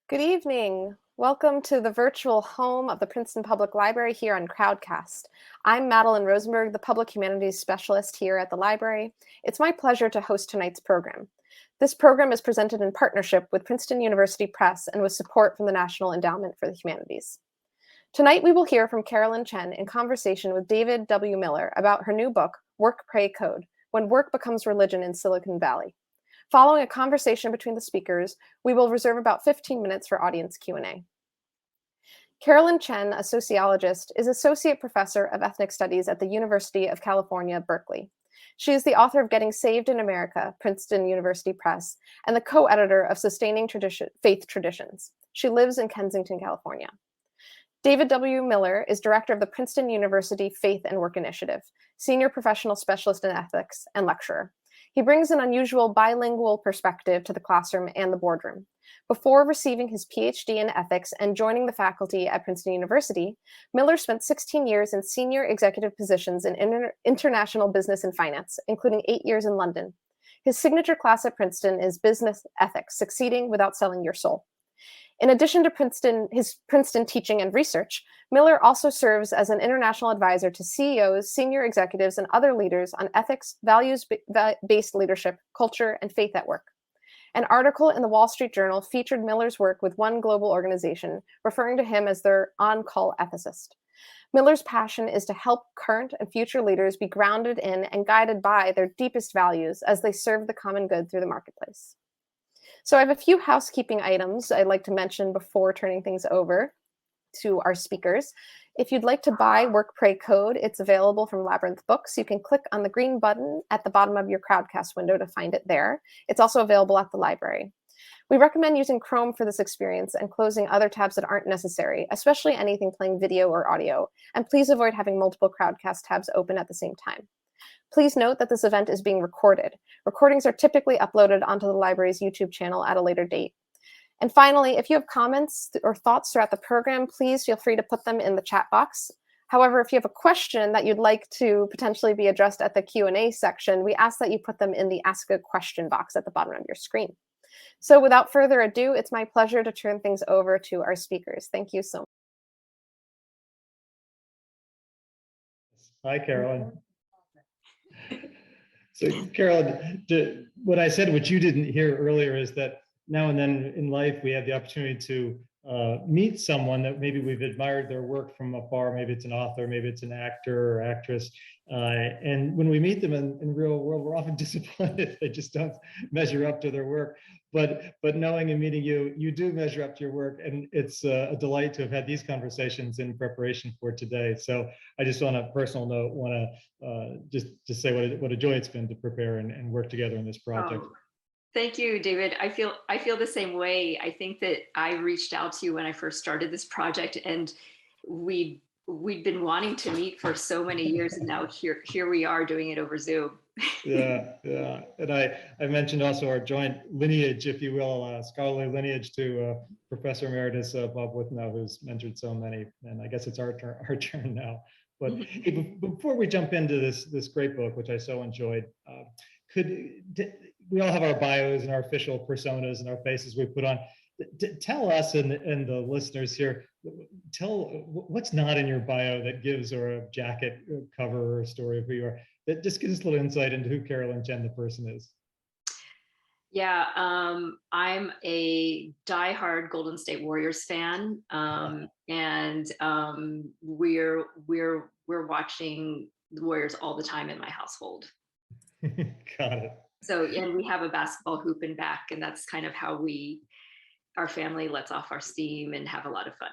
Good evening. Welcome to the virtual home of the Princeton Public Library here on Crowdcast. I'm Madeline Rosenberg, the Public Humanities Specialist here at the library. It's my pleasure to host tonight's program. This program is presented in partnership with Princeton University Press and with support from the National Endowment for the Humanities. Tonight we will hear from Carolyn Chen in conversation with David W. Miller about her new book, Work, Pray, Code: When Work Becomes Religion in Silicon Valley. Following a conversation between the speakers, we will reserve about 15 minutes for audience Q&A. Carolyn Chen, a sociologist, is Associate Professor of Ethnic Studies at the University of California, Berkeley. She is the author of Getting Saved in America, Princeton University Press, and the co-editor of Sustaining Faith Traditions. She lives in Kensington, California. David W. Miller is director of the Princeton University Faith and Work Initiative, senior professional specialist in ethics, and lecturer. He brings an unusual bilingual perspective to the classroom and the boardroom. Before receiving his PhD in ethics and joining the faculty at Princeton University, Miller spent 16 years in senior executive positions in international business and finance, including 8 years in London. His signature class at Princeton is Business Ethics: Succeeding Without Selling Your Soul. In addition to his Princeton teaching and research, Miller also serves as an international advisor to CEOs, senior executives, and other leaders on ethics, values-based leadership, culture, and faith at work. An article in the Wall Street Journal featured Miller's work with one global organization, referring to him as their on-call ethicist. Miller's passion is to help current and future leaders be grounded in and guided by their deepest values as they serve the common good through the marketplace. So I have a few housekeeping items I'd like to mention before turning things over to our speakers. If you'd like to buy Work, Pray, Code, it's available from Labyrinth Books. You can click on the green button at the bottom of your Crowdcast window to find it there. It's also available at the library. We recommend using Chrome for this experience and closing other tabs that aren't necessary, especially anything playing video or audio. And please avoid having multiple Crowdcast tabs open at the same time. Please note that this event is being recorded. Recordings are typically uploaded onto the library's YouTube channel at a later date. And finally, if you have comments or thoughts throughout the program, please feel free to put them in the chat box. However, if you have a question that you'd like to potentially be addressed at the Q&A section, we ask that you put them in the Ask a Question box at the bottom of your screen. So without further ado, it's my pleasure to turn things over to our speakers. Thank you so much. Hi, Carolyn. So, Carolyn, what I said, which you didn't hear earlier, is that now and then in life we have the opportunity to meet someone that maybe we've admired their work from afar. Maybe it's an author, maybe it's an actor or actress. And when we meet them in real world, we're often disappointed they just don't measure up to their work. But knowing and meeting you, you do measure up to your work, and it's a delight to have had these conversations in preparation for today. So I just on a personal note want to just say what a joy it's been to prepare and work together in this project. Oh, thank you, David. I feel the same way. I think that I reached out to you when I first started this project, and we'd been wanting to meet for so many years, and now here we are doing it over Zoom. Yeah. And I mentioned also our joint lineage, if you will, scholarly lineage to Professor Emeritus Bob Withnow, who's mentored so many, and I guess it's our turn now. But hey, before we jump into this great book, which I so enjoyed, we all have our bios and our official personas and our faces we put on. Tell us and the listeners here, tell what's not in your bio that gives, or a jacket cover or a story of who you are, that just gives us a little insight into who Carolyn Chen, the person, is. Yeah, I'm a diehard Golden State Warriors fan, and we're watching the Warriors all the time in my household. Got it. So, and we have a basketball hoop in back, and that's kind of how our family lets off our steam and have a lot of fun.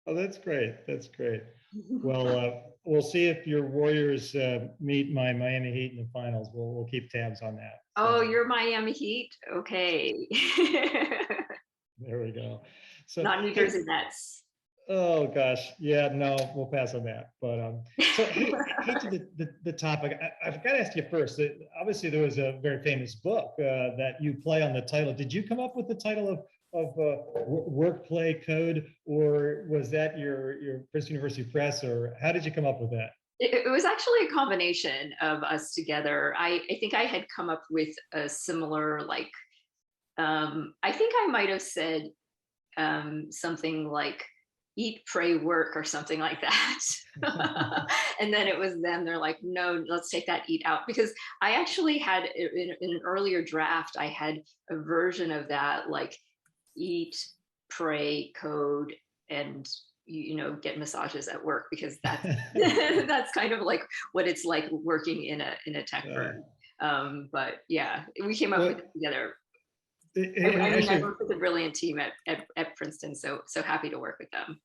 Oh, that's great. That's great. Well, we'll see if your Warriors meet my Miami Heat in the finals. We'll keep tabs on that. Oh, you're Miami Heat? Okay. There we go. So not New Jersey Nets. Oh gosh, yeah, no, we'll pass on that. But so hey to the topic, I've got to ask you first. Obviously, there was a very famous book that you play on the title. Did you come up with the title of Work, Play, Code, or was that your Princeton University Press, or how did you come up with that? It was actually a combination of us together. I think I had come up with a similar, I think I might have said, something like eat, pray, work, or something like that. And then it was them, they're like, no, let's take that eat out. Because I actually had in an earlier draft, I had a version of that, like eat, pray, code, and get massages at work, because that's that's kind of like what it's like working in a tech firm. But yeah, we came up with it together. I mean, I work with a brilliant team at Princeton, so happy to work with them.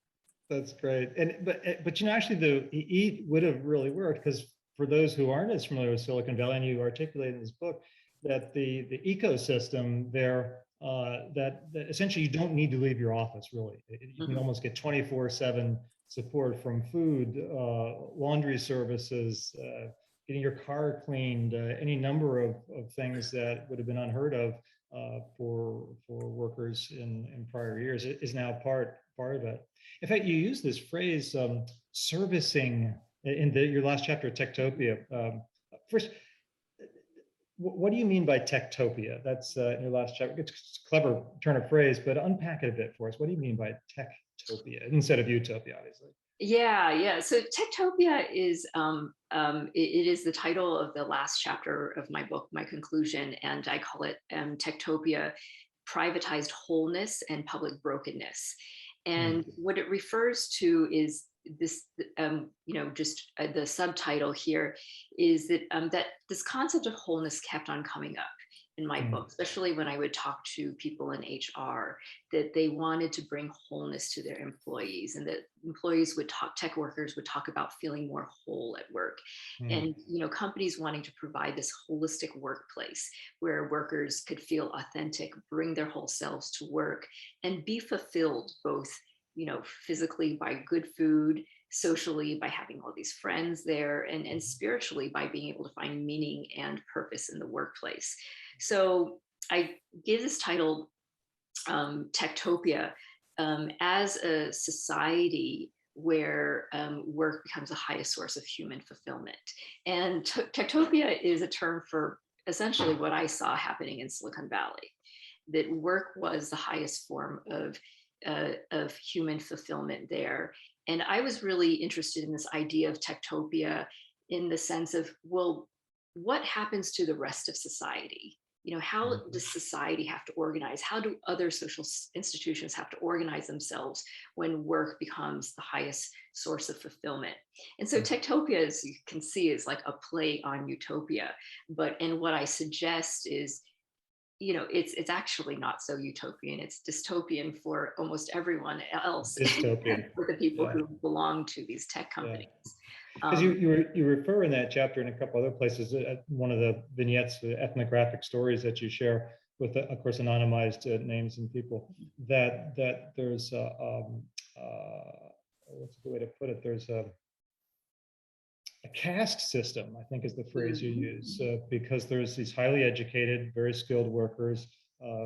That's great. But actually the EAT would have really worked, because for those who aren't as familiar with Silicon Valley, and you articulate in this book that the ecosystem there, that essentially you don't need to leave your office, really. You can almost get 24/7 support from food, laundry services, getting your car cleaned, any number of things that would have been unheard of for workers in prior years is now part of it. In fact, you use this phrase servicing in your last chapter, Techtopia. First, what do you mean by Techtopia? That's in your last chapter. It's a clever turn of phrase, but unpack it a bit for us. What do you mean by Techtopia instead of utopia, obviously? Yeah. So Techtopia is it is the title of the last chapter of my book, my conclusion, and I call it Techtopia: Privatized Wholeness and Public Brokenness. And what it refers to is this, just the subtitle here is that that this concept of wholeness kept on coming up in my book, especially when I would talk to people in HR, that they wanted to bring wholeness to their employees, and that employees would talk, tech workers would talk about feeling more whole at work. And companies wanting to provide this holistic workplace where workers could feel authentic, bring their whole selves to work, and be fulfilled both physically by good food, socially by having all these friends there, and spiritually by being able to find meaning and purpose in the workplace. So I give this title Techtopia as a society where work becomes the highest source of human fulfillment. And Techtopia is a term for essentially what I saw happening in Silicon Valley, that work was the highest form of human fulfillment there. And I was really interested in this idea of Techtopia in the sense of, well, what happens to the rest of society? How does society have to organize? How do other social institutions have to organize themselves when work becomes the highest source of fulfillment? And so Techtopia, as you can see, is like a play on utopia. And what I suggest is, it's actually not so utopian. It's dystopian for almost everyone else. Dystopian. For the people who belong to these tech companies. Because you refer in that chapter and a couple other places, one of the vignettes, the ethnographic stories that you share with, of course, anonymized names and people, that there's what's a good way to put it? There's a caste system, I think is the phrase you use, because there's these highly educated, very skilled workers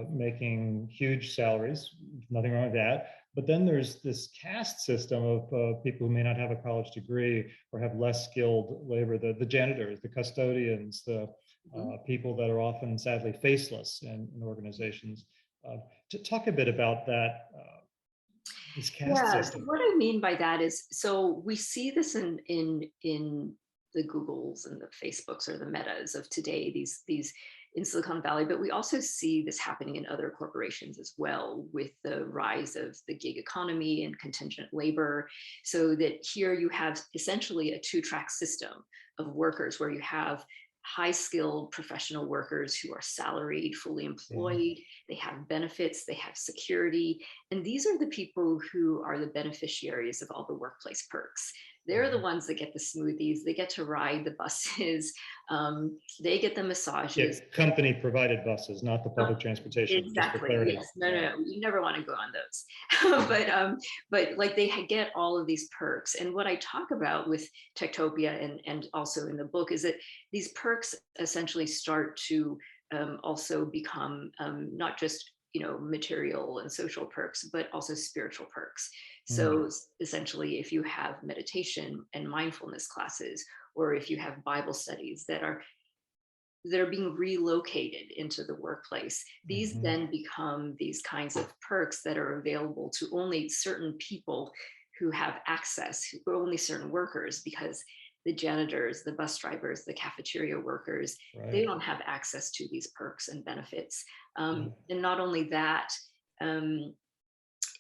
making huge salaries, nothing wrong with that. But then there's this caste system of people who may not have a college degree or have less skilled labor, the janitors, the custodians, the people that are often sadly faceless in organizations. To talk a bit about that, this caste system. What I mean by that is, so we see this in the Googles and the Facebooks or the Metas of today, these in Silicon Valley, but we also see this happening in other corporations as well, with the rise of the gig economy and contingent labor. So that here you have essentially a two-track system of workers, where you have high-skilled professional workers who are salaried, fully employed, they have benefits, they have security, and these are the people who are the beneficiaries of all the workplace perks. They're the ones that get the smoothies, they get to ride the buses, they get the massages. Yeah, company provided buses, not the public transportation. Exactly. Yes. No. You never want to go on those. but like they get all of these perks. And what I talk about with Techtopia and also in the book is that these perks essentially start to also become not just material and social perks, but also spiritual perks. So essentially, if you have meditation and mindfulness classes, or if you have Bible studies that are that are being relocated into the workplace. These Mhm. then become these kinds of perks that are available to only certain people who have access, who only certain workers, because the janitors, the bus drivers, the cafeteria workers, they Right. don't have access to these perks and benefits. Yeah. And not only that, um,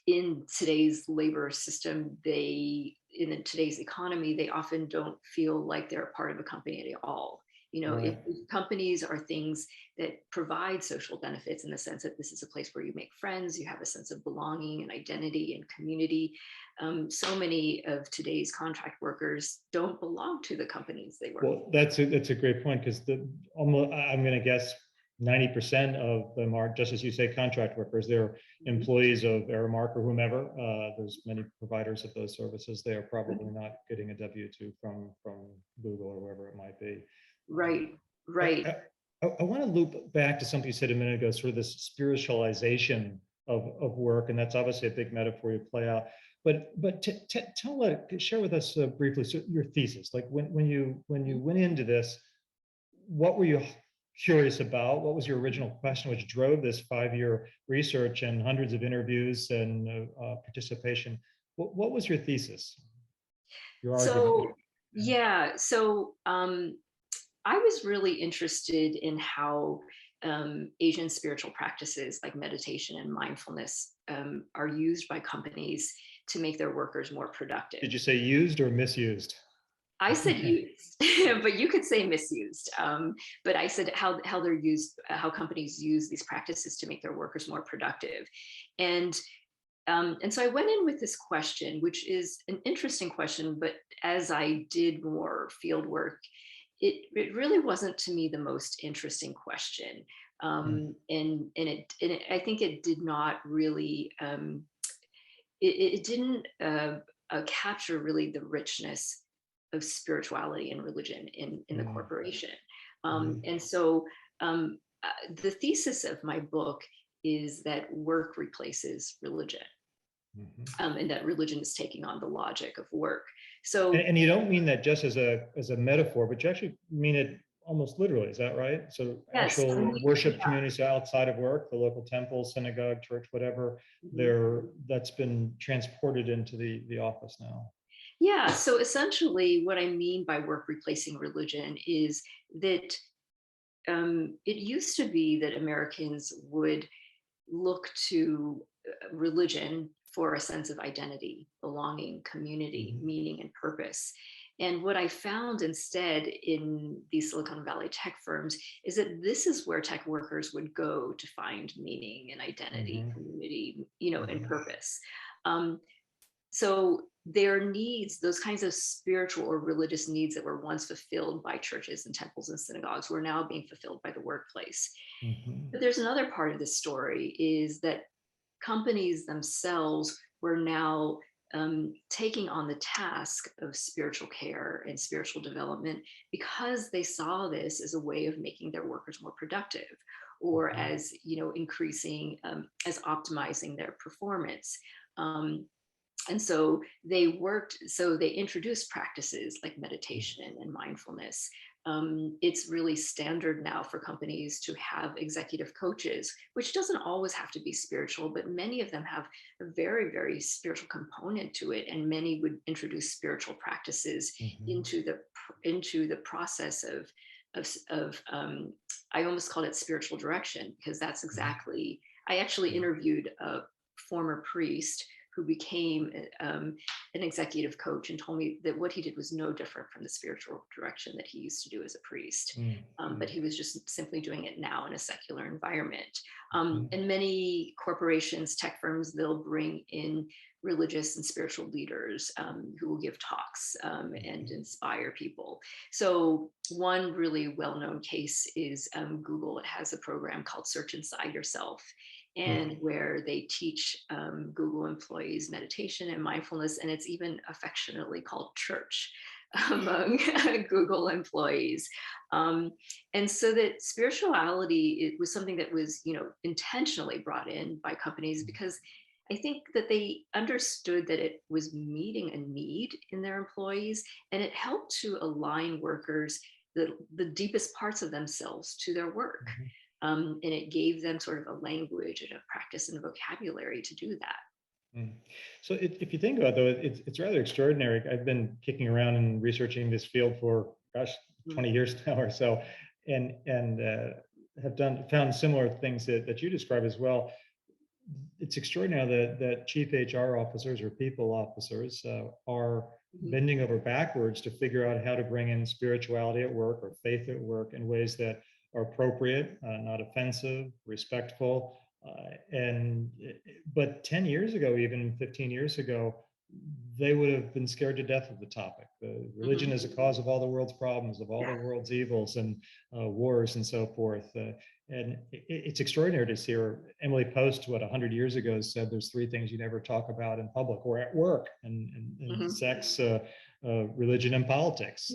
in today's labor system, in today's economy, they often don't feel like they're a part of a company at all. Right. If companies are things that provide social benefits in the sense that this is a place where you make friends, you have a sense of belonging and identity and community. So many of today's contract workers don't belong to the companies they work Well, that's a great point, because the almost, I'm going to guess 90% of them are, just as you say, contract workers. They're for. employees of Aramark or whomever. There's many providers of those services. They are probably not getting a W-2 from Google or wherever it might be. Um, Right, I, right. I want to loop back to something you said a minute ago, sort of this spiritualization of work, and that's obviously a big metaphor you play out. But share with us briefly, so your thesis. Like when you went into this, what were you curious about? What was your original question, which drove this 5-year research and hundreds of interviews and participation? What was your thesis? Your argument? So, yeah, so I was really interested in how Asian spiritual practices like meditation and mindfulness are used by companies to make their workers more productive. Did you say used or misused? I said used, but you could say misused. But I said how they're used, how companies use these practices to make their workers more productive, and and so I went in with this question, which is an interesting question, but as I did more field work, it really wasn't to me the most interesting question. I think it did not really, it didn't capture really the richness of spirituality and religion in the Mm, corporation. mm, And so the thesis of my book is that work replaces religion, mhm. and that religion is taking on the logic of work. So And you don't mean that just as a metaphor, but you actually mean it almost literally. Is that right? So yes, I actual mean, worship communities outside of work, the local temple, synagogue, church, whatever, mhm. there that's been transported into the office now. Yeah. So essentially, what I mean by work replacing religion is that it used to be that Americans would look to religion for a sense of identity, belonging, community, Mhm. meaning, and purpose. And what I found instead in these Silicon Valley tech firms is that this is where tech workers would go to find meaning and identity, Mhm. community, and Mhm. purpose. Um, so their needs, those kinds of spiritual or religious needs that were once fulfilled by churches and temples and synagogues, were now being fulfilled by the workplace. Mhm. But there's another part of this story is that companies themselves were now taking on the task of spiritual care and spiritual development because they saw this as a way of making their workers more productive, or Mhm. as increasing, as optimizing their performance. Um, and so they introduced practices like meditation and mindfulness. It's really standard now for companies to have executive coaches, which doesn't always have to be spiritual, but many of them have a very, very spiritual component to it. And many would introduce spiritual practices Mhm. into the process of I almost called it spiritual direction, because that's Mhm. exactly, I actually interviewed a former priest who became an executive coach and told me that what he did was no different from the spiritual direction that he used to do as a priest. But Mhm. he was just simply doing it now in a secular environment. Mhm. And many corporations, tech firms, they'll bring in religious and spiritual leaders who will give talks and Mhm. inspire people. So one really well-known case is Google. It has a program called Search Inside Yourself, Yeah. and where they teach Google employees meditation and mindfulness, and it's even affectionately called church among Google employees. Um, and so that spirituality, it was something that was, intentionally brought in by companies because I think that they understood that it was meeting a need in their employees, and it helped to align workers the deepest parts of themselves to their work. And it gave them sort of a language and a practice and a vocabulary to do that. So if you think about it, though, it's rather extraordinary. I've been kicking around and researching this field for, gosh, 20 years now or so, and have found similar things that you describe as well. It's extraordinary that chief HR officers or people officers are bending over backwards to figure out how to bring in spirituality at work or faith at work in ways that are appropriate, not offensive, respectful. But 10 years ago, even 15 years ago, they would have been scared to death of the topic. Religion is a cause of all the world's problems, of all the world's evils and wars and so forth. And it's extraordinary to see her. Emily Post, 100 years ago, said there's 3 things you never talk about in public or at work, and sex, religion, and politics.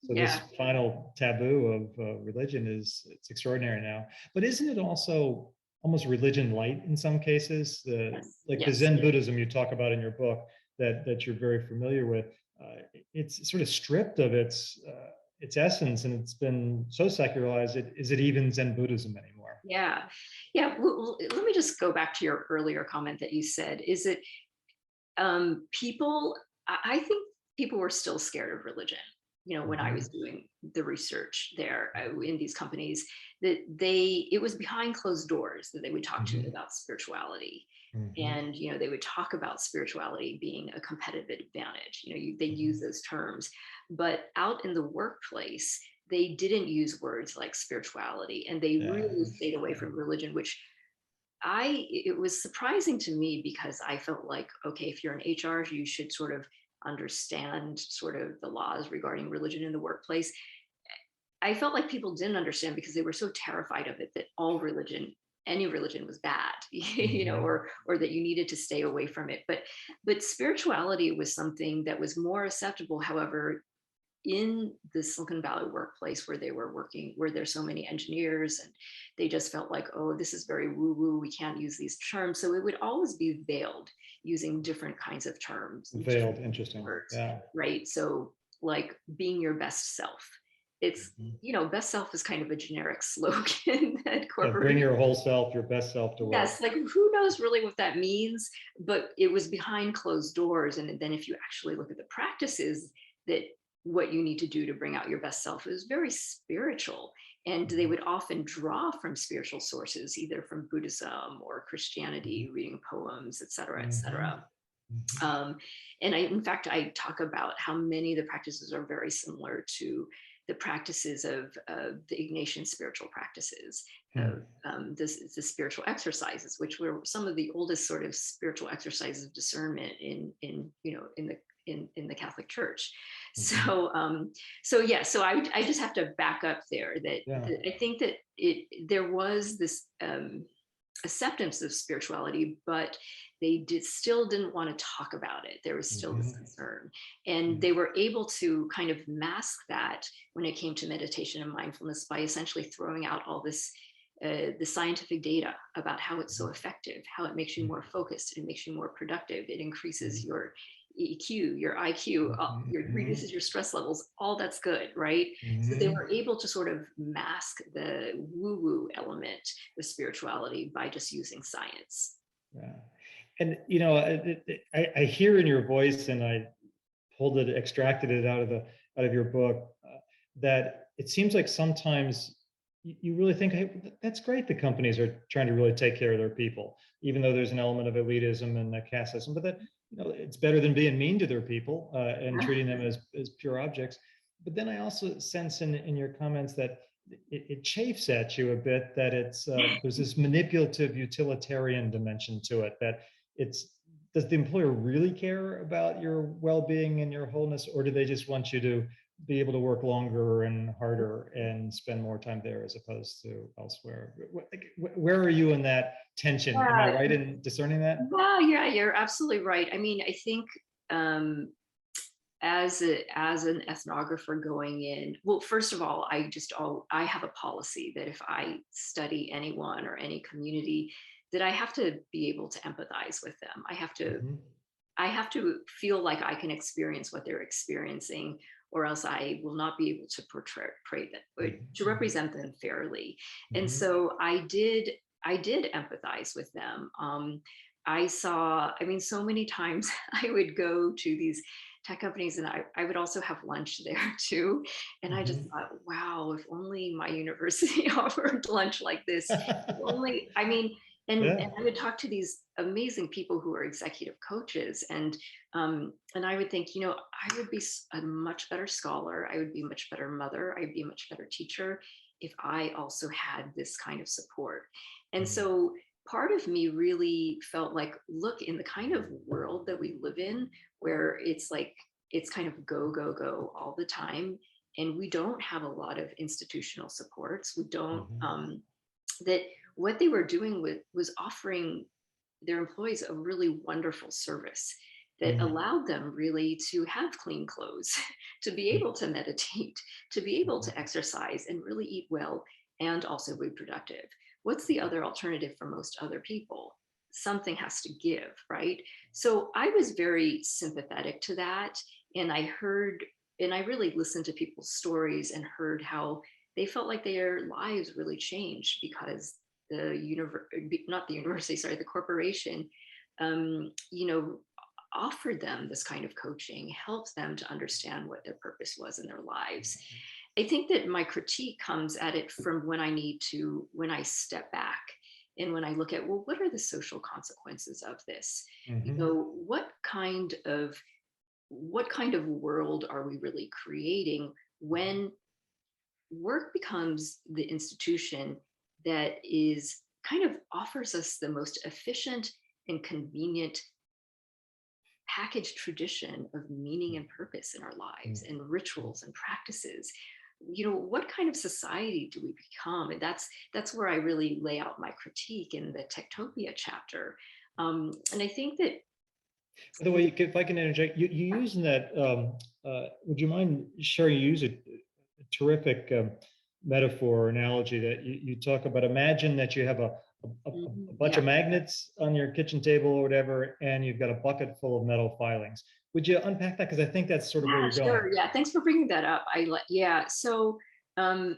So this final taboo of religion it's extraordinary now. But isn't it also almost religion light in some cases? The Zen Buddhism you talk about in your book that you're very familiar with, it's sort of stripped of its essence, and it's been so secularized. Is it even Zen Buddhism anymore? Yeah. Well, let me just go back to your earlier comment that you said. Is it people? I think people were still scared of religion. When I was doing the research there in these companies, that it was behind closed doors that they would talk to me about spirituality. And, they would talk about spirituality being a competitive advantage. They use those terms, but out in the workplace, they didn't use words like spirituality, and they really stayed away from religion, which it was surprising to me, because I felt like, okay, if you're in HR, you should sort of understand sort of the laws regarding religion in the workplace. I felt like people didn't understand, because they were so terrified of it, that any religion was bad, or that you needed to stay away from it. But spirituality was something that was more acceptable. However, in the Silicon Valley workplace where they were working, where there's so many engineers, and they just felt like, oh, this is very woo-woo, we can't use these terms. So it would always be veiled, using different kinds of terms. Veiled, interesting. Words, right? So like being your best self. It's, best self is kind of a generic slogan that corporations bring your whole self, your best self to work. Yes, like who knows really what that means, but it was behind closed doors. And then if you actually look at the practices, that what you need to do to bring out your best self is very spiritual. And they would often draw from spiritual sources, either from Buddhism or Christianity, reading poems, et cetera, et cetera. And in fact, I talk about how many of the practices are very similar to the practices of the Ignatian spiritual practices, the spiritual exercises, which were some of the oldest sort of spiritual exercises of discernment in the Catholic Church. So I just have to back up there that I think that there was this acceptance of spirituality, but they still didn't want to talk about it. There was still this concern, and they were able to kind of mask that when it came to meditation and mindfulness by essentially throwing out all this the scientific data about how it's so effective, how it makes you more focused, it makes you more productive, it increases your EQ, your IQ, reduces your stress levels, all that's good, right? So they were able to sort of mask the woo-woo element of spirituality by just using science. Yeah. And, I hear in your voice, and I extracted it out of your book, that it seems like sometimes you really think, hey, that's great, the companies are trying to really take care of their people, even though there's an element of elitism and casteism, but that it's better than being mean to their people and treating them as pure objects. But then I also sense in your comments that it chafes at you a bit, that it's there's this manipulative utilitarian dimension to it, that does the employer really care about your well-being and your wholeness, or do they just want you to be able to work longer and harder and spend more time there as opposed to elsewhere? Where are you in that tension? Am I right in discerning that? Well, yeah, you're absolutely right. I mean, I think as an ethnographer going in, well, first of all, I have a policy that if I study anyone or any community, that I have to be able to empathize with them. I have to feel like I can experience what they're experiencing, or else I will not be able to portray that, or to represent them fairly. And Mhm. so I did empathize with them. I mean, so many times I would go to these tech companies and I would also have lunch there too. And I just Mhm. thought, wow, if only my university offered lunch like this. If only, I mean, and Yeah. I would talk to these amazing people who are executive coaches, and I would think, I would be a much better scholar. I would be a much better mother. I'd be a much better teacher if I also had this kind of support. And Mm. so part of me really felt like, look, in the kind of world that we live in, where it's like, it's kind of go, go, go all the time. And we don't have a lot of institutional supports. We don't, Mhm. that what they were doing was offering their employees a really wonderful service that Mm. allowed them really to have clean clothes, to be Mm. able to meditate, to be able to exercise and really eat well and also be productive. What's the other alternative for most other people? Something has to give, right? So I was very sympathetic to that. And I really listened to people's stories and heard how they felt like their lives really changed because not the university, sorry, the corporation, you know, offered them this kind of coaching, helped them to understand what their purpose was in their lives. I think that my critique comes at it from when I step back and when I look at, well, what are the social consequences of this? Mhm. What kind of world are we really creating when work becomes the institution that is kind of offers us the most efficient and convenient packaged tradition of meaning and purpose in our lives and rituals and practices? What kind of society do we become? And that's where I really lay out my critique in the Techtopia chapter. And I think that, By the way, if I can interject, you use in that, would you mind sharing, you use a terrific metaphor or analogy that you talk about. Imagine that you have a bunch yeah. of magnets on your kitchen table or whatever, and you've got a bucket full of metal filings. Would you unpack that? Because I think that's sort of where Yeah, you're going. sure. Yeah, thanks for bringing that up. Yeah. So, um,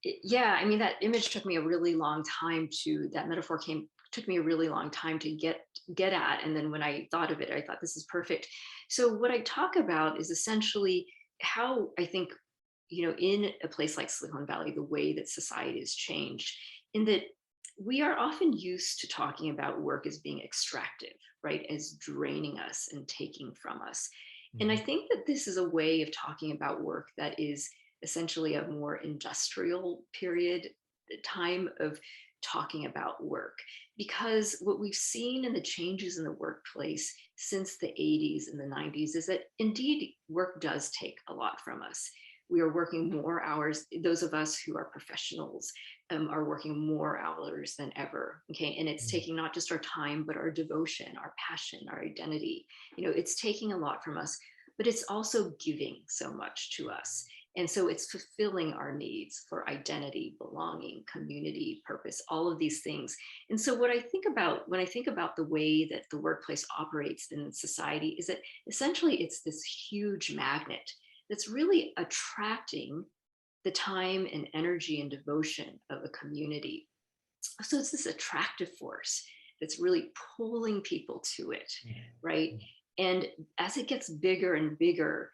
yeah, I mean, that image took me a really long time to that metaphor came took me a really long time to get at, and then when I thought of it, I thought this is perfect. So what I talk about is essentially how I think, in a place like Silicon Valley, the way that society has changed, in that we are often used to talking about work as being extractive, right, as draining us and taking from us. And I Mhm. think that this is a way of talking about work that is essentially a more industrial period time of talking about work, because what we've seen in the changes in the workplace since the 80s and the 90s is that indeed work does take a lot from us. We are working more hours. Those of us who are professionals are working more hours than ever. Okay. And it's taking not just our time, but our devotion, our passion, our identity. It's taking a lot from us, but it's also giving so much to us. And so it's fulfilling our needs for identity, belonging, community, purpose, all of these things. And so what I think about when I think about the way that the workplace operates in society is that essentially it's this huge magnet that's really attracting the time and energy and devotion of a community. So it's this attractive force that's really pulling people to it, right? And as it gets bigger and bigger,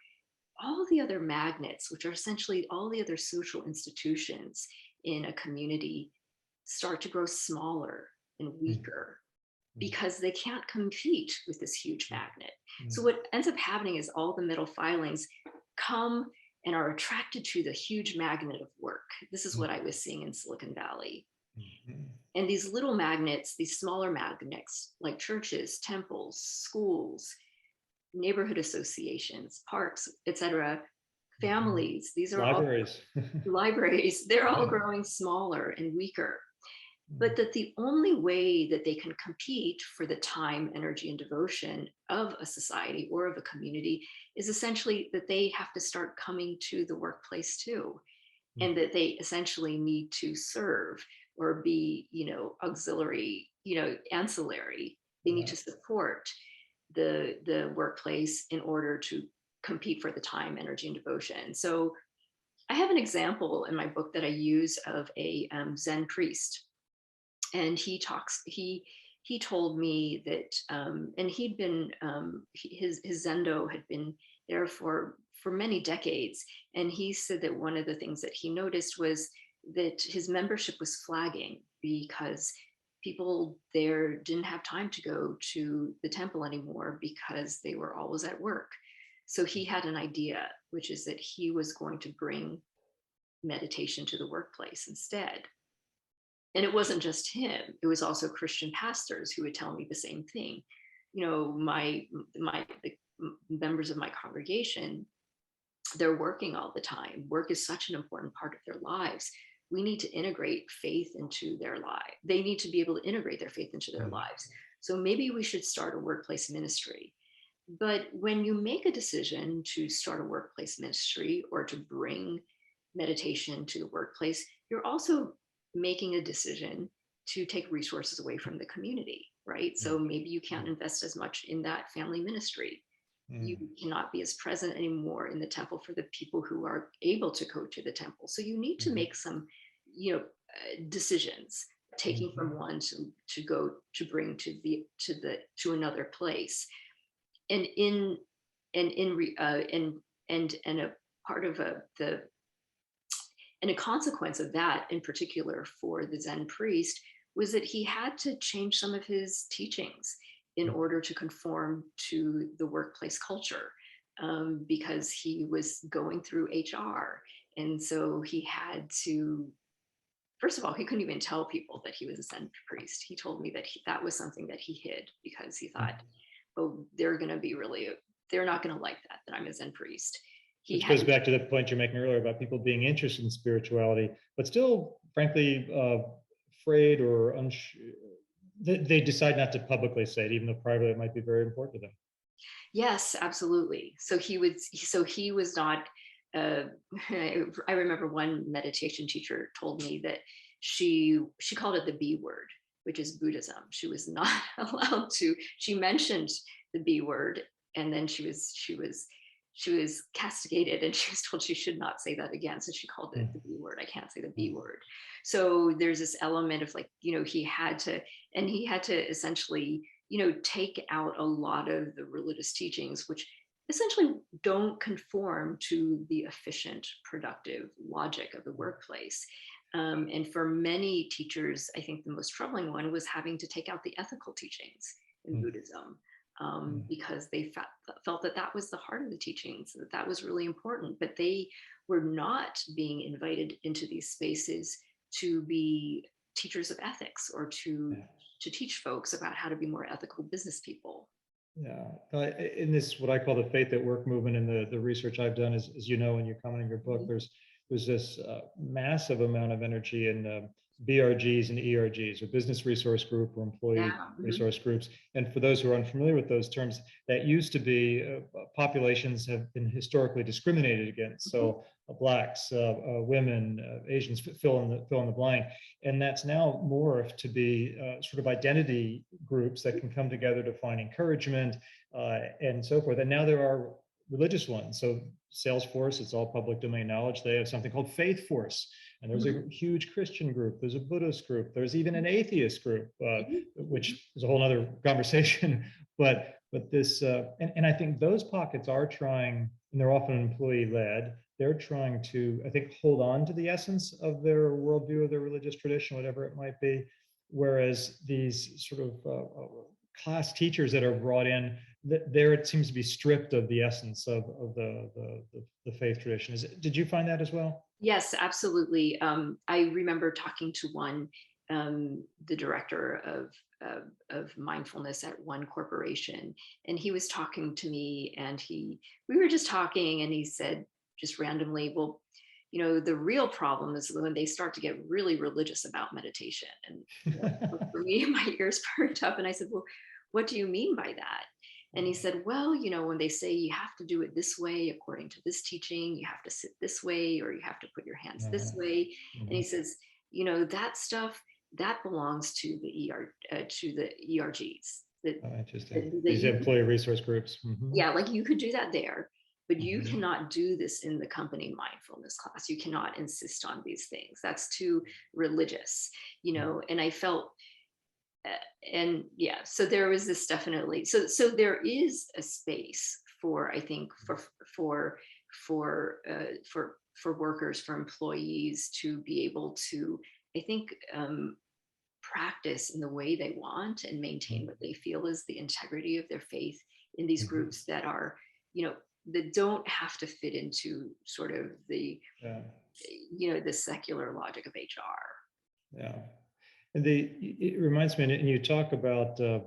all the other magnets, which are essentially all the other social institutions in a community, start to grow smaller and weaker because they can't compete with this huge magnet. So what ends up happening is all the middle filings come and are attracted to the huge magnet of work. This is what I was seeing in Silicon Valley. And these little magnets, these smaller magnets, like churches, temples, schools, neighborhood associations, parks, etc., families, these are all Libraries. libraries, they're all Yeah. growing smaller and weaker. But that the only way that they can compete for the time, energy, and devotion of a society or of a community is essentially that they have to start coming to the workplace too, and that they essentially need to serve or be, auxiliary, ancillary. They need Yeah. to support the workplace in order to compete for the time, energy, and devotion. So I have an example in my book that I use of a Zen priest, and he told me that, and he'd been his Zendo had been there for many decades, and he said that one of the things that he noticed was that his membership was flagging because people there didn't have time to go to the temple anymore because they were always at work. So he had an idea, which is that he was going to bring meditation to the workplace instead. And it wasn't just him, it was also Christian pastors who would tell me the same thing. You know, the members of my congregation, they're working all the time. Work is such an important part of their lives. We need to integrate faith into their life. They need to be able to integrate their faith into their lives. So maybe we should start a workplace ministry. But when you make a decision to start a workplace ministry or to bring meditation to the workplace, you're also making a decision to take resources away from the community, right? So maybe you can't invest as much in that family ministry. You cannot be as present anymore in the temple for the people who are able to go to the temple. So you need to make some, decisions, taking from one to go to bring to another place. And a part of a consequence of that, in particular for the Zen priest, was that he had to change some of his teachings in order to conform to the workplace culture, because he was going through HR. And so he had to, first of all, he couldn't even tell people that he was a Zen priest. He told me that that was something that he hid because he thought, oh, they're not going to like that I'm a Zen priest. Which goes back to the point you're making earlier about people being interested in spirituality, but still, frankly, afraid or unsure. They decide not to publicly say it, even though privately it might be very important to them. Yes, absolutely. So he was not. I remember one meditation teacher told me that she called it the B word, which is Buddhism. She was not allowed to. She mentioned the B word, and then she was castigated, and she was told she should not say that again. So she called it the B word. I can't say the B word. So there's this element of he had to essentially, take out a lot of the religious teachings, which essentially don't conform to the efficient, productive logic of the workplace. And for many teachers, I think the most troubling one was having to take out the ethical teachings in Buddhism. Because they felt that was the heart of the teachings, that was really important, but they were not being invited into these spaces to be teachers of ethics or to teach folks about how to be more ethical business people. Yeah, in this, what I call the faith at work movement, and the research I've done is, as you know, when you comment in your book, there's this massive amount of energy in BRGs and ERGs, or business resource group or employee resource groups. And for those who are unfamiliar with those terms, that used to be populations have been historically discriminated against. So Blacks, women, Asians, fill in the blank. And that's now morphed to be sort of identity groups that can come together to find encouragement and so forth. And now there are religious ones. So Salesforce, it's all public domain knowledge. They have something called Faith Force. And there's a huge Christian group. There's a Buddhist group. There's even an atheist group, which is a whole other conversation. But this, and I think those pockets are trying, and they're often employee-led, they're trying to, I think, hold on to the essence of their worldview, of their religious tradition, whatever it might be. Whereas these sort of class teachers that are brought in, there it seems to be stripped of the essence of the faith tradition. Did you find that as well? Yes, absolutely. I remember talking to one, the director of mindfulness at one corporation, and he was talking to me, and we were just talking, and he said just randomly, well, the real problem is when they start to get really religious about meditation. And for me, my ears perked up, and I said, well, what do you mean by that? And he said, well, when they say you have to do it this way, according to this teaching, you have to sit this way, or you have to put your hands this way. And he says, that stuff, that belongs to the ERGs. Interesting. These employee resource groups. Yeah, like you could do that there, but you cannot do this in the company mindfulness class. You cannot insist on these things. That's too religious, and I felt, and yeah, so there was this definitely, so there is a space for, I think, for workers, for employees to be able to, I think, practice in the way they want and maintain what they feel is the integrity of their faith in these groups that are, that don't have to fit into sort of the, the secular logic of HR. Yeah. And it reminds me, and you talk about in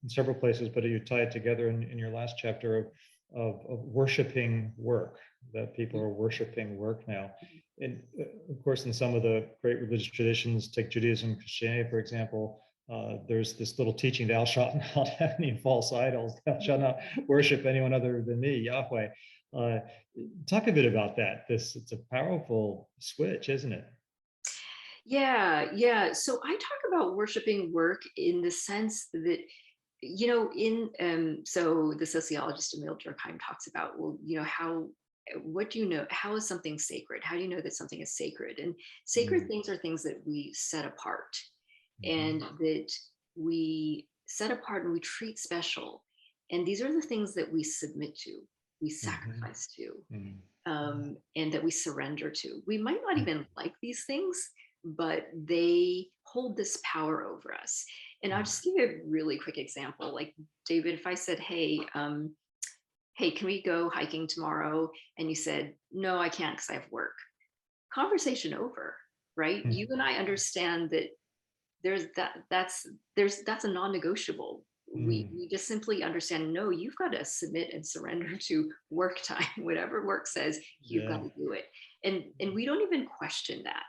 several places, but you tie it together in your last chapter of worshiping work, that people are worshiping work now. And of course, in some of the great religious traditions, take Judaism, Christianity, for example, there's this little teaching, thou shalt not have any false idols, thou shalt not worship anyone other than me, Yahweh. Talk a bit about that. It's a powerful switch, isn't it? Yeah. So I talk about worshiping work in the sense that, so the sociologist Emil Durkheim talks about, well, what do you know? How is something sacred? How do you know that something is sacred? And sacred things are things that we set apart and that we set apart and we treat special. And these are the things that we submit to, we sacrifice to, and that we surrender to. We might not even like these things, but they hold this power over us. And I'll just give you a really quick example. Like, David, if I said, hey, can we go hiking tomorrow? And you said, no, I can't because I have work. Conversation over, right? You and I understand that that's a non-negotiable. We just simply understand, no, you've got to submit and surrender to work time. Whatever work says, you've got to do it. And we don't even question that.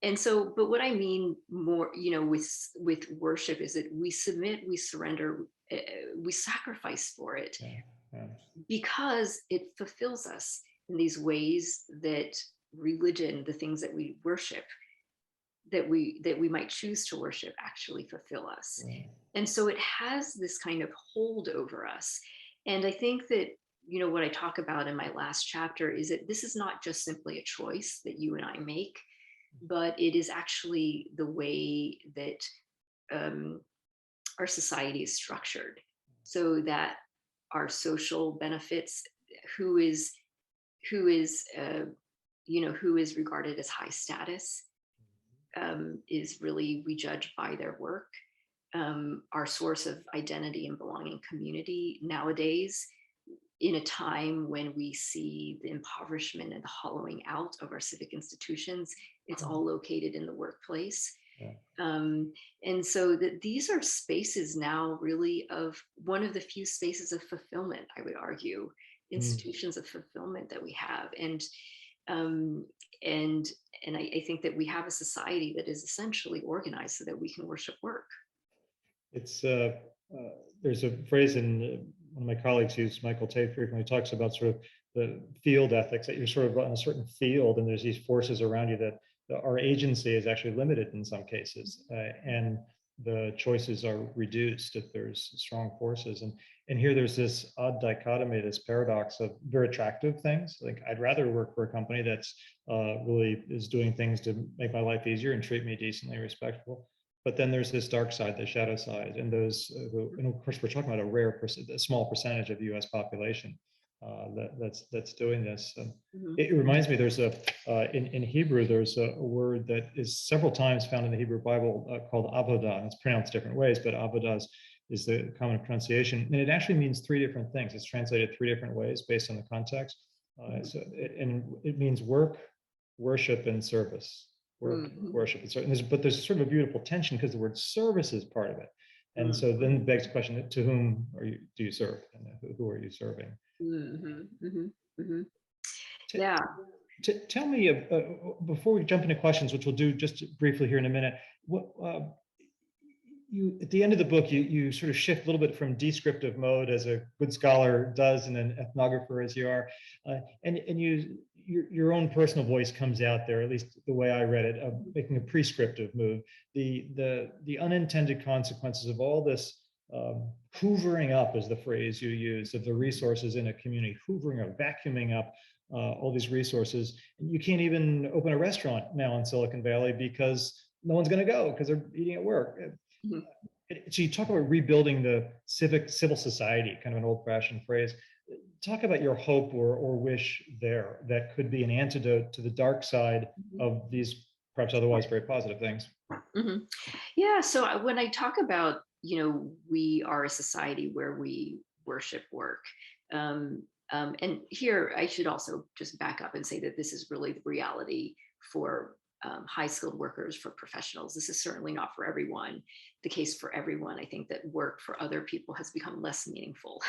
And so, but what I mean more, with worship is that we submit, we surrender, we sacrifice for it because it fulfills us in these ways that religion, the things that we worship, that we might choose to worship, actually fulfill us. And so it has this kind of hold over us. And I think that, what I talk about in my last chapter is that this is not just simply a choice that you and I make, but it is actually the way that our society is structured, so that our social benefits, who is regarded as high status, is really, we judge by their work. Our source of identity and belonging, community, nowadays, in a time when we see the impoverishment and the hollowing out of our civic institutions, it's all located in the workplace. And so that these are spaces now really of one of the few spaces of fulfillment, I would argue, institutions of fulfillment that we have. And I think that we have a society that is essentially organized so that we can worship work. It's there's a phrase in one of my colleagues uses, Michael Tate, frequently talks about sort of the field ethics, that you're sort of on a certain field and there's these forces around you that our agency is actually limited in some cases, and the choices are reduced if there's strong forces. And here there's this odd dichotomy, this paradox of very attractive things. Like, I'd rather work for a company that's really is doing things to make my life easier and treat me decently, respectful. But then there's this dark side, the shadow side, and those and of course we're talking about a small percentage of the U.S. population that's doing this. It reminds me, there's in Hebrew there's a word that is several times found in the Hebrew Bible called avodah, and it's pronounced different ways, but avodah is the common pronunciation, and it actually means three different things. It's translated three different ways based on the context. And it means work, worship, and service. Worship and service. But there's sort of a beautiful tension because the word service is part of it. And so then it begs the question, to whom do you serve? And who are you serving? Yeah. Tell me, before we jump into questions, which we'll do just briefly here in a minute, what you at the end of the book, you sort of shift a little bit from descriptive mode, as a good scholar does and an ethnographer as you are, and your own personal voice comes out there, at least the way I read it, of making a prescriptive move. The unintended consequences of all this hoovering up is the phrase you use of the resources in a community, hoovering up, vacuuming up all these resources. You can't even open a restaurant now in Silicon Valley because no one's going to go because they're eating at work. Mm-hmm. So you talk about rebuilding the civil society, kind of an old-fashioned phrase. Talk about your hope or wish there that could be an antidote to the dark side of these perhaps otherwise very positive things. Mm-hmm. Yeah. So when I talk about, we are a society where we worship work. And here I should also just back up and say that this is really the reality for high skilled workers, for professionals. This is certainly not for everyone, the case for everyone. I think that work for other people has become less meaningful,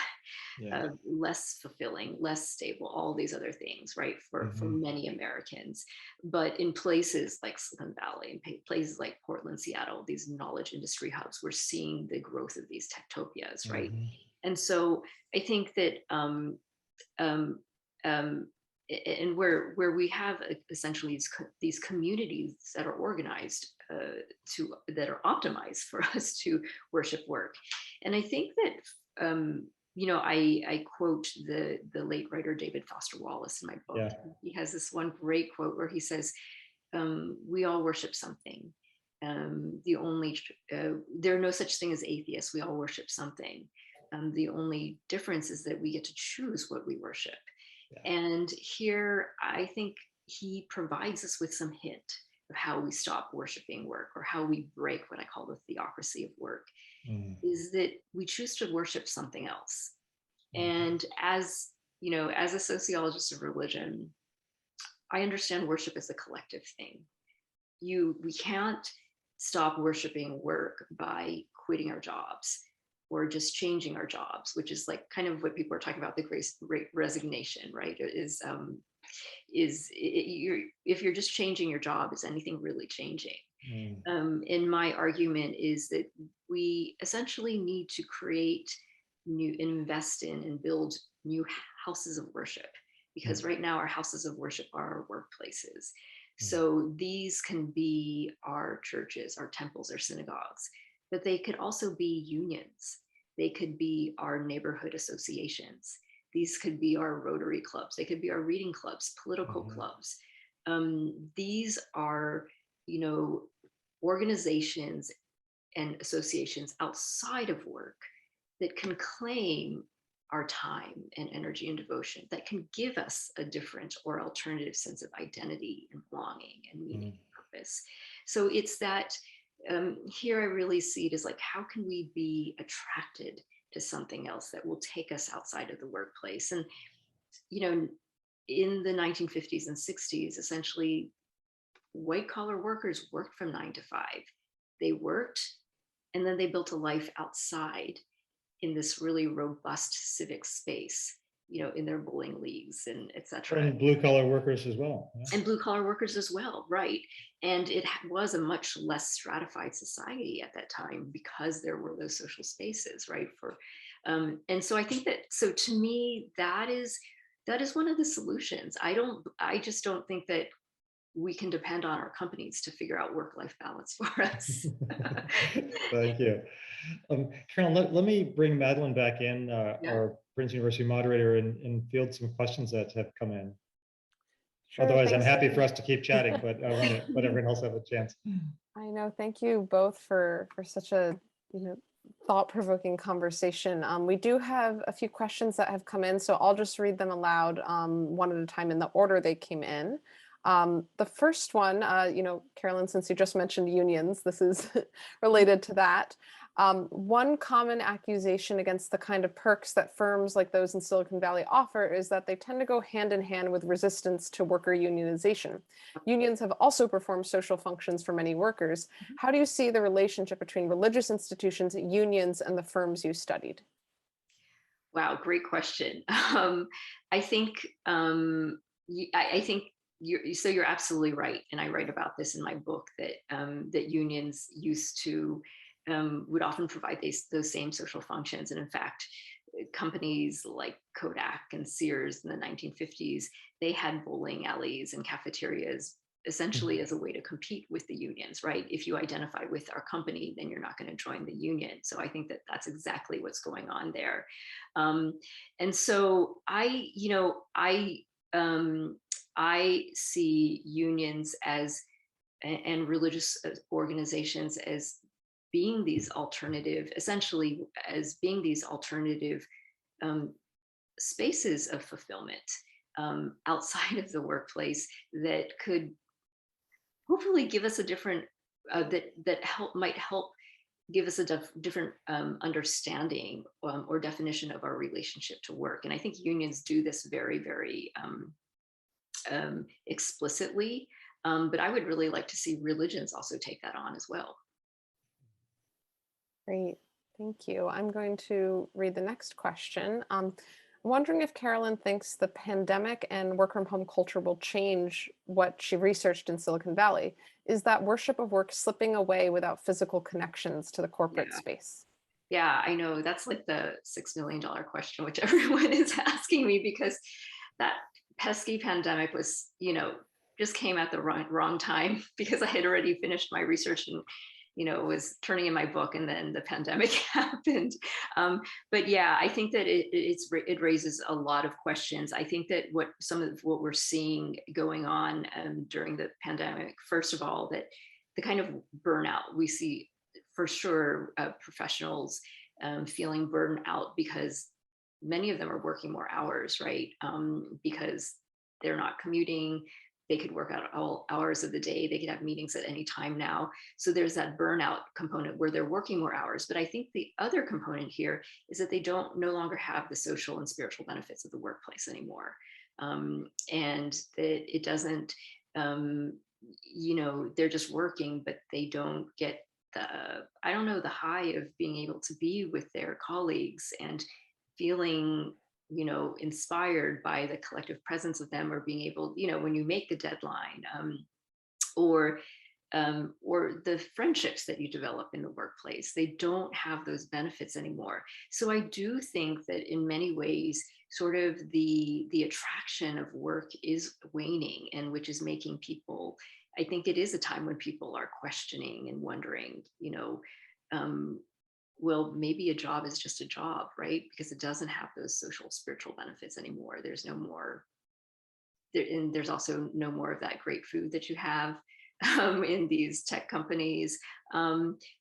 Yeah. less fulfilling, less stable, all these other things, right? For many Americans. But in places like Silicon Valley and places like Portland, Seattle, these knowledge industry hubs, we're seeing the growth of these techtopias, right? And so I think that um, and where we have essentially these communities that are organized that are optimized for us to worship work. And I think that I quote the late writer David Foster Wallace in my book. Yeah. He has this one great quote where he says, "We all worship something. There are no such thing as atheists. We all worship something. The only difference is that we get to choose what we worship." Yeah. And here, I think he provides us with some hint of how we stop worshiping work, or how we break what I call the theocracy of work, is that we choose to worship something else. And as a sociologist of religion, I understand worship as a collective thing. We can't stop worshiping work by quitting our jobs or just changing our jobs, which is like kind of what people are talking about, the great resignation, right? If you're just changing your job, is anything really changing? And my argument is that we essentially need to invest in and build new houses of worship, because right now our houses of worship are our workplaces. So these can be our churches, our temples, our synagogues, but they could also be unions. They could be our neighborhood associations. These could be our Rotary clubs. They could be our reading clubs, political clubs. These are, organizations and associations outside of work that can claim our time and energy and devotion, that can give us a different or alternative sense of identity and belonging and meaning and purpose. So it's that here I really see it as like, how can we be attracted to something else that will take us outside of the workplace? And, in the 1950s and 60s, essentially, white collar workers worked from 9 to 5. They worked, and then they built a life outside in this really robust civic space, in their bowling leagues and et cetera. And blue collar workers as well. Yeah. And blue collar workers as well, right? And it was a much less stratified society at that time because there were those social spaces, right? And so I think that, so to me, that is one of the solutions. I just don't think that we can depend on our companies to figure out work-life balance for us. Thank you. Carolyn, let me bring Madeline back in, our Princeton University moderator, and field some questions that have come in. Sure, otherwise, I'm happy for us to keep chatting, but I want to let everyone else have a chance. I know. Thank you both for such a thought-provoking conversation. We do have a few questions that have come in, so I'll just read them aloud one at a time in the order they came in. The first one, Carolyn, since you just mentioned unions, this is related to that. One common accusation against the kind of perks that firms like those in Silicon Valley offer is that they tend to go hand in hand with resistance to worker unionization. Unions have also performed social functions for many workers. How do you see the relationship between religious institutions, unions, and the firms you studied? Wow, great question. I think you're absolutely right, and I write about this in my book that that unions used to would often provide those same social functions, and in fact, companies like Kodak and Sears in the 1950s, they had bowling alleys and cafeterias essentially as a way to compete with the unions, right? If you identify with our company, then you're not going to join the union. So I think that that's exactly what's going on there. And so I see unions as and religious organizations as being these alternative, essentially as being these alternative spaces of fulfillment outside of the workplace that could hopefully give us a different might help give us a different understanding or definition of our relationship to work. And I think unions do this very, very explicitly. But I would really like to see religions also take that on as well. Great, thank you. I'm going to read the next question. I'm wondering if Carolyn thinks the pandemic and work from home culture will change what she researched in Silicon Valley. Is that worship of work slipping away without physical connections to the corporate space? Yeah, I know that's like the $6 million question, which everyone is asking me, because that pesky pandemic was, just came at the wrong time, because I had already finished my research and was turning in my book, and then the pandemic happened. But yeah, I think that it raises a lot of questions. I think that some of what we're seeing going on during the pandemic, first of all, that the kind of burnout we see, for sure, professionals feeling burned out because many of them are working more hours, right? Because they're not commuting. They could work out all hours of the day. They could have meetings at any time now. So there's that burnout component where they're working more hours. But I think the other component here is that they no longer have the social and spiritual benefits of the workplace anymore. And that it doesn't, they're just working, but they don't get the high of being able to be with their colleagues and feeling inspired by the collective presence of them, or being able, when you make the deadline, or the friendships that you develop in the workplace, they don't have those benefits anymore. So I do think that in many ways, sort of the attraction of work is waning, and which is making people, I think it is a time when people are questioning and wondering, well, maybe a job is just a job, right? Because it doesn't have those social, spiritual benefits anymore. There's no more, and there's also no more of that great food that you have in these tech companies.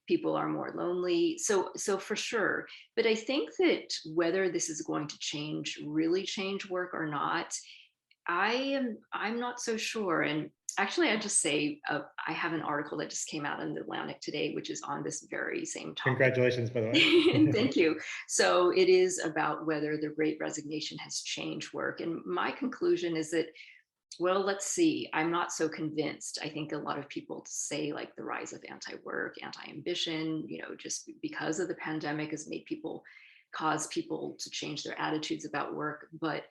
People are more lonely. So for sure. But I think that whether this is going to really change work or not, I'm not so sure. And actually, I just say I have an article that just came out in the Atlantic today, which is on this very same topic. Congratulations, by the way. Thank you. So it is about whether the Great Resignation has changed work. And my conclusion is that, well, let's see. I'm not so convinced. I think a lot of people say like the rise of anti-work, anti-ambition, just because of the pandemic has caused people to change their attitudes about work. But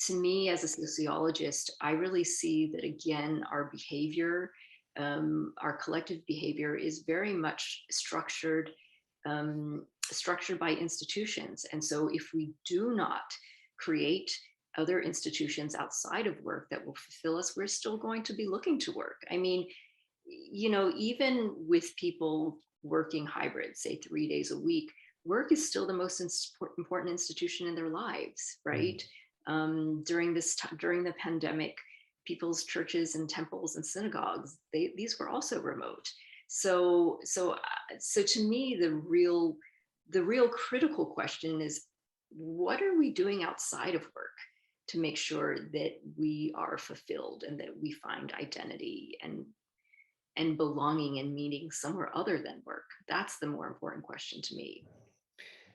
to me, as a sociologist, I really see that, again, our behavior, our collective behavior is very much structured by institutions. And so if we do not create other institutions outside of work that will fulfill us, we're still going to be looking to work. I mean, even with people working hybrid, say 3 days a week, work is still the most important institution in their lives, right? During the pandemic, people's churches and temples and synagogues, these were also remote. So to me, the real critical question is, what are we doing outside of work to make sure that we are fulfilled and that we find identity and belonging and meaning somewhere other than work? That's the more important question to me.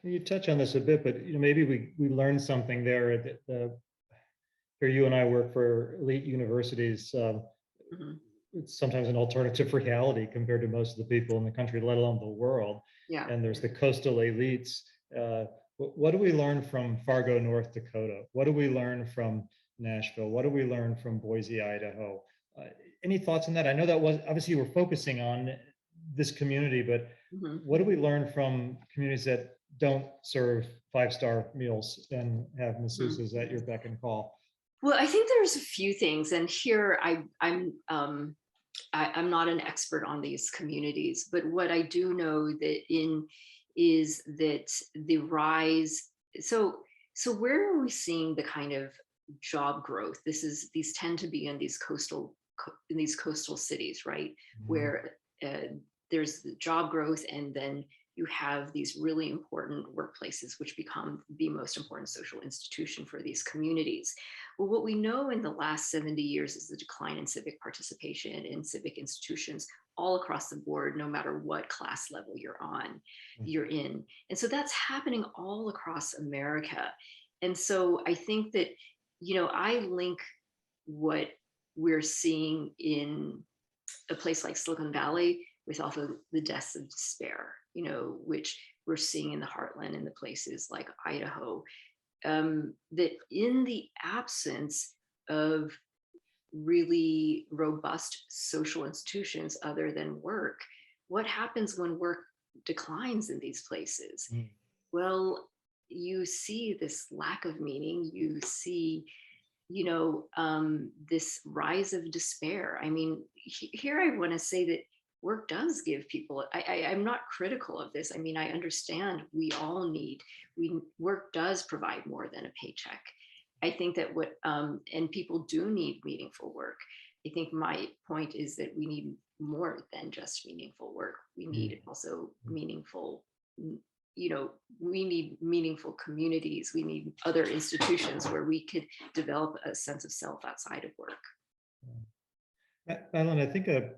You touch on this a bit, but maybe we learned something there. Here, you and I work for elite universities. It's sometimes an alternative reality compared to most of the people in the country, let alone the world. Yeah. And there's the coastal elites. What do we learn from Fargo, North Dakota? What do we learn from Nashville? What do we learn from Boise, Idaho? Any thoughts on that? I know that was obviously you were focusing on this community, but what do we learn from communities that don't serve 5-star meals and have masseuses at your beck and call? Well, I think there's a few things, and here I'm I'm not an expert on these communities, but what I do know is that the rise. So where are we seeing the kind of job growth? These tend to be in these coastal cities, right? Mhm. Where there's the job growth, and then you have these really important workplaces, which become the most important social institution for these communities. Well, what we know in the last 70 years is the decline in civic participation in civic institutions all across the board, no matter what class level you're in. And so that's happening all across America. And so I think that, I link what we're seeing in a place like Silicon Valley with also the deaths of despair, which we're seeing in the heartland in the places like Idaho, that in the absence of really robust social institutions other than work, what happens when work declines in these places? Mm. Well, you see this lack of meaning. You see, this rise of despair. I mean, here I want to say that work does give people, I'm not critical of this. I mean, I understand work does provide more than a paycheck. I think that and people do need meaningful work. I think my point is that we need more than just meaningful work. We need also meaningful, we need meaningful communities. We need other institutions where we could develop a sense of self outside of work. Madeline, I think a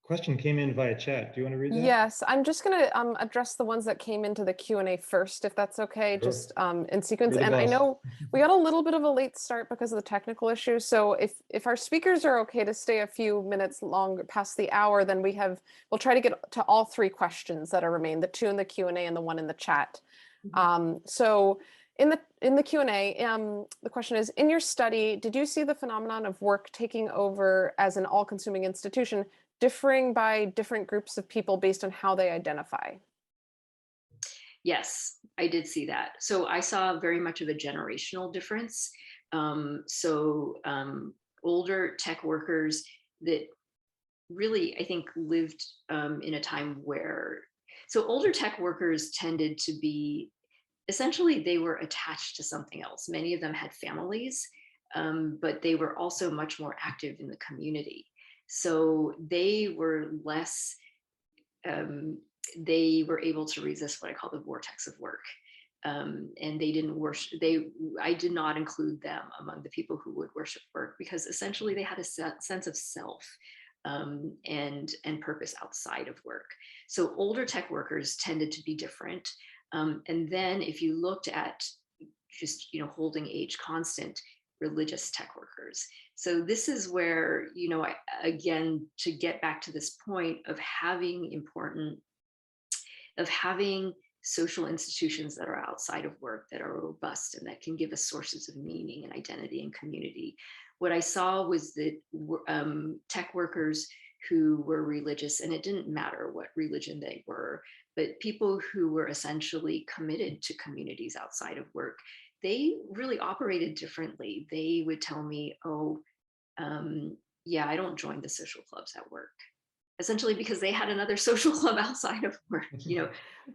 question came in via chat. Do you want to read that? Yes, I'm just going to address the ones that came into the Q&A first, if that's okay, Sure. just in sequence. You're the And I boss. know we got a little bit of a late start because of the technical issue. So if our speakers are okay to stay a few minutes longer past the hour, then we'll try to get to all three questions that are remain, the two in the Q&A and the one in the chat. So in the Q&A, the question is, in your study, did you see the phenomenon of work taking over as an all-consuming institution differing by different groups of people based on how they identify? Yes, I did see that. So I saw very much of a generational difference. Older tech workers that really, I think, lived in a time where, older tech workers tended to be, essentially, they were attached to something else. Many of them had families, but they were also much more active in the community. So they were less, they were able to resist what I call the vortex of work. And they didn't worship, I did not include them among the people who would worship work, because essentially they had a sense of self and purpose outside of work. So older tech workers tended to be different. And then if you looked at just, holding age constant, religious tech workers. So this is where, again, to get back to this point of having social institutions that are outside of work, that are robust and that can give us sources of meaning and identity and community. What I saw was that tech workers who were religious, and it didn't matter what religion they were, but people who were essentially committed to communities outside of work, they really operated differently. They would tell me, I don't join the social clubs at work. Essentially because they had another social club outside of work.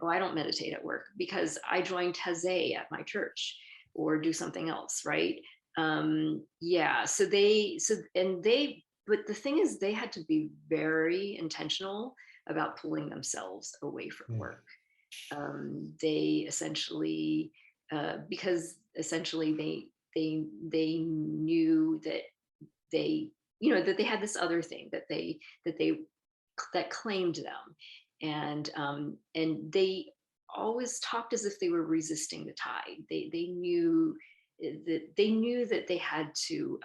I don't meditate at work because I joined Taizé at my church, or do something else, right? But the thing is, they had to be very intentional about pulling themselves away from work. They essentially, because essentially they knew that that they had this other thing that claimed them, and they always talked as if they were resisting the tide. They knew that they had to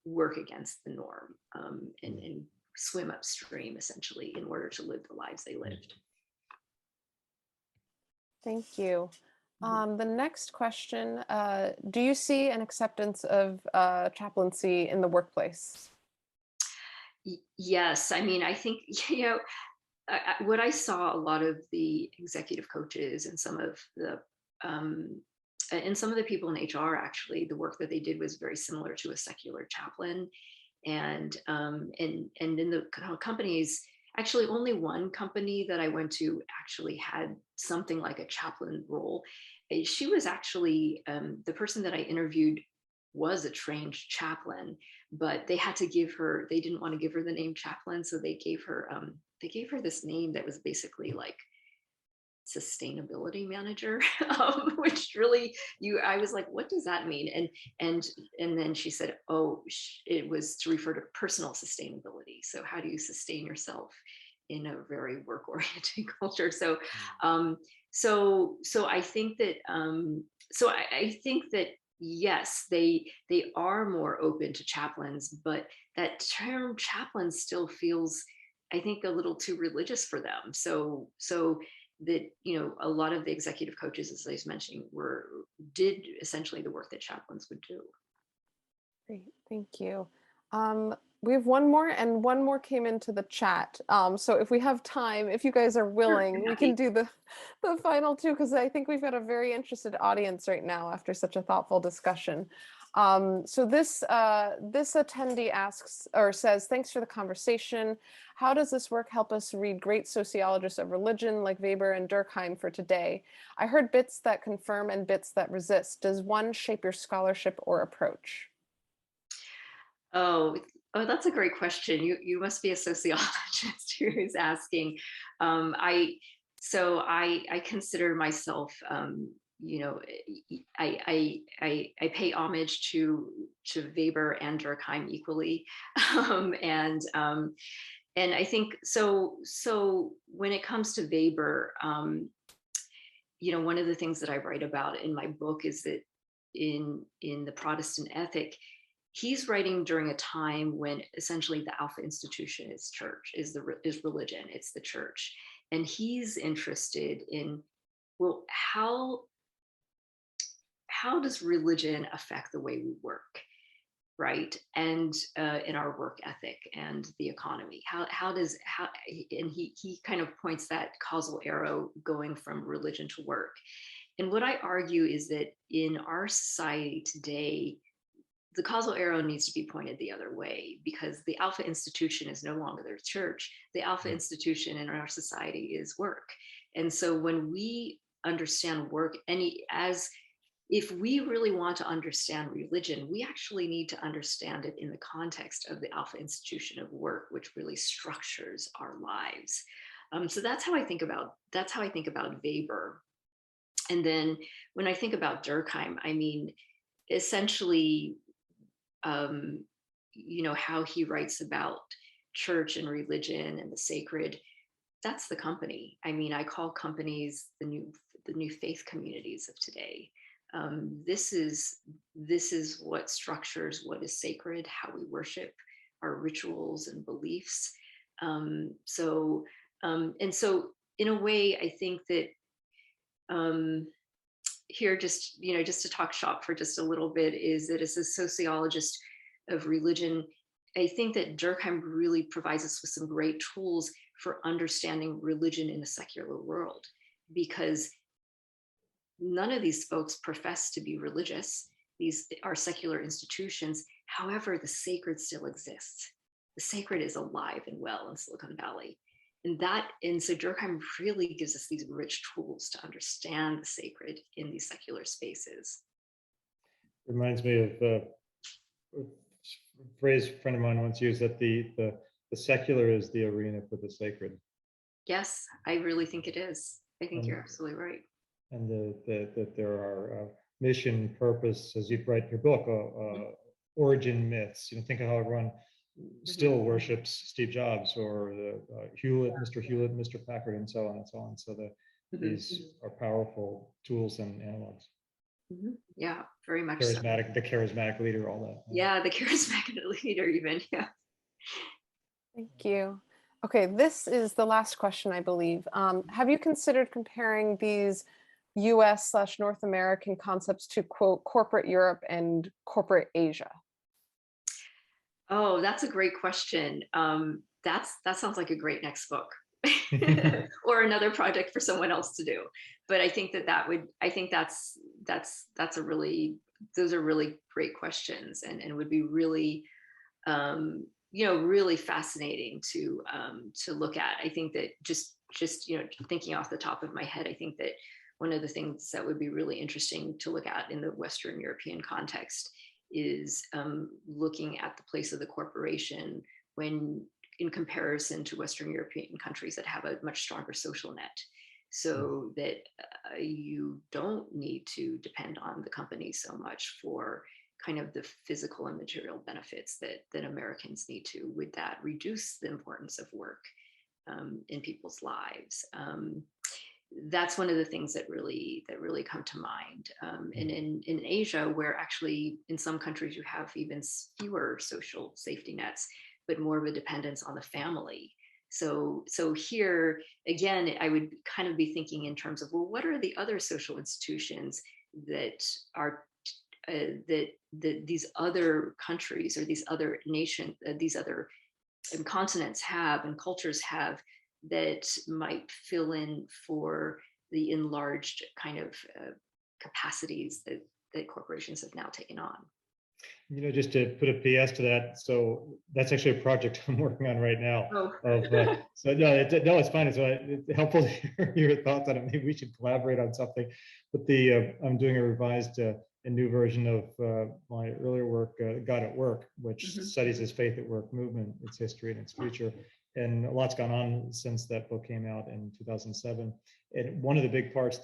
work against the norm, and swim upstream, essentially, in order to live the lives they lived. Thank you. The next question, do you see an acceptance of chaplaincy in the workplace? Yes, I mean, I think, what I saw a lot of the executive coaches and some of the people in HR, actually, the work that they did was very similar to a secular chaplain. And in the companies, actually only one company that I went to actually had something like a chaplain role. She was actually, the person that I interviewed was a trained chaplain, but they didn't want to give her the name chaplain, so they gave her this name that was basically like sustainability manager, which really, I was like, what does that mean? And then she said, oh, it was to refer to personal sustainability. So how do you sustain yourself in a very work-oriented culture? So I think that I think that yes, they are more open to chaplains, but that term chaplain still feels, I think, a little too religious for them. So that, a lot of the executive coaches, as I was mentioning, did essentially the work that chaplains would do. Great, thank you. We have one more, and one more came into the chat. So if we have time, if you guys are willing, we can do the final two, because I think we've got a very interested audience right now after such a thoughtful discussion. So this attendee asks, or says, thanks for the conversation. How does this work help us read great sociologists of religion like Weber and Durkheim for today? I heard bits that confirm and bits that resist. Does one shape your scholarship or approach? Oh, that's a great question. You must be a sociologist who's asking. I consider myself, I pay homage to Weber and Durkheim equally, and I think so. So when it comes to Weber, one of the things that I write about in my book is that in the Protestant ethic, he's writing during a time when essentially the Alpha institution is church, is religion, it's the church. And he's interested in, well, how does religion affect the way we work, right? And in our work ethic and the economy, and he kind of points that causal arrow going from religion to work. And what I argue is that in our society today, the causal arrow needs to be pointed the other way, because the Alpha institution is no longer the church. The Alpha institution in our society is work. And so when we understand work, if we really want to understand religion, we actually need to understand it in the context of the Alpha institution of work, which really structures our lives. So that's how I think about Weber. And then when I think about Durkheim, I mean, essentially, how he writes about church and religion and the sacred, that's the company. I mean, I call companies the new faith communities of today. This is what structures what is sacred, how we worship, our rituals and beliefs. So in a way, I think that here, just to talk shop for just a little bit, is that as a sociologist of religion, I think that Durkheim really provides us with some great tools for understanding religion in a secular world, because none of these folks profess to be religious. These are secular institutions. However, the sacred still exists. The sacred is alive and well in Silicon Valley. And so Durkheim really gives us these rich tools to understand the sacred in these secular spaces. Reminds me of a phrase a friend of mine once used, that the secular is the arena for the sacred. Yes, I really think it is. I think you're absolutely right. And that there are mission, purpose, as you write in your book, origin myths. Think of how everyone still worships Steve Jobs, or Hewlett, Mr. Hewlett, Mr. Packard, and so on and so on. So these are powerful tools and analogs. Yeah, very much charismatic, so. The charismatic leader, all that. Yeah, the charismatic leader even, yeah. Thank you. Okay, this is the last question, I believe. Have you considered comparing these US/North American concepts to, quote, corporate Europe and corporate Asia? Oh, that's a great question. That sounds like a great next book. Or another project for someone else to do. But I think those are really great questions, and would be really really fascinating to look at. I think that just thinking off the top of my head, I think that one of the things that would be really interesting to look at in the Western European context is looking at the place of the corporation when in comparison to Western European countries that have a much stronger social net, so that you don't need to depend on the companies so much for kind of the physical and material benefits that Americans need to. Would that reduce the importance of work in people's lives? That's one of the things that really come to mind. And in Asia, where actually in some countries you have even fewer social safety nets, but more of a dependence on the family. So here again, I would kind of be thinking in terms of, well, what are the other social institutions that are that these other countries or these other nations, these other continents have and cultures have, that might fill in for the enlarged kind of capacities that corporations have now taken on. Just to put a PS to that, so that's actually a project I'm working on right now. Oh. So no, it's fine. It's helpful to hear your thoughts on it. Maybe we should collaborate on something. But I'm doing a revised, a new version of my earlier work, God at Work, which studies this faith at work movement, its history and its future. And a lot's gone on since that book came out in 2007. And one of the big parts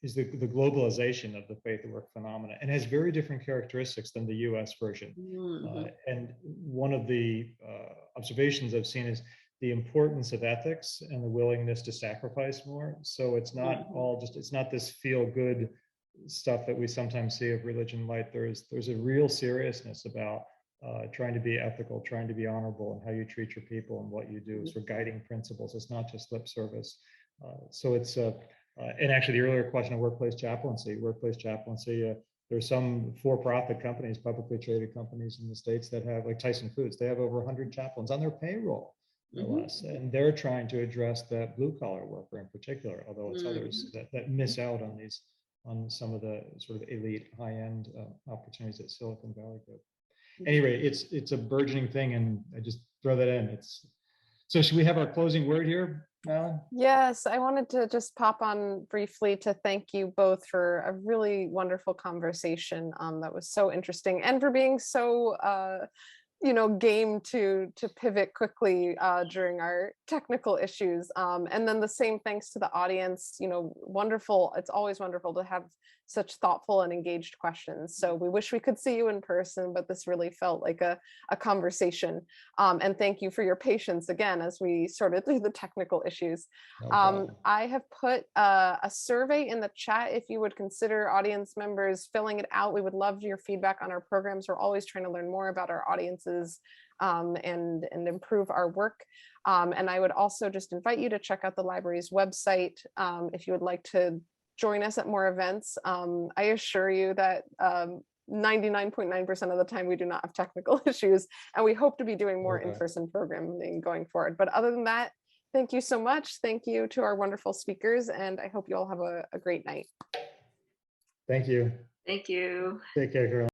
is the globalization of the faith at work phenomena, and has very different characteristics than the US version. And one of the observations I've seen is the importance of ethics and the willingness to sacrifice more. So it's not all just, it's not this feel good stuff that we sometimes see of religion light. There's a real seriousness about trying to be ethical, trying to be honorable, and how you treat your people and what you do. So guiding principles. It's not just lip service. So it's and actually the earlier question of workplace chaplaincy. There's some for-profit companies, publicly traded companies in the States that have, like Tyson Foods, they have over 100 chaplains on their payroll, no less. And they're trying to address that blue-collar worker in particular, although it's others that miss out on some of the sort of elite high-end opportunities that Silicon Valley could. Anyway, it's a burgeoning thing, and I just throw that in. So should we have our closing word here, Malin? Yes, I wanted to just pop on briefly to thank you both for a really wonderful conversation that was so interesting, and for being so game to pivot quickly during our technical issues. And then the same thanks to the audience. Wonderful. It's always wonderful to have such thoughtful and engaged questions. So we wish we could see you in person, but this really felt like a conversation. And thank you for your patience again as we sorted through the technical issues. I have put a survey in the chat. If you would consider, audience members, filling it out, we would love your feedback on our programs. We're always trying to learn more about our audiences and improve our work. And I would also just invite you to check out the library's website if you would like to join us at more events. I assure you that 99.9% of the time we do not have technical issues, and we hope to be doing more in-person programming going forward. But other than that, thank you so much. Thank you to our wonderful speakers, and I hope you all have a great night. Thank you. Thank you. Take care, Carolyn.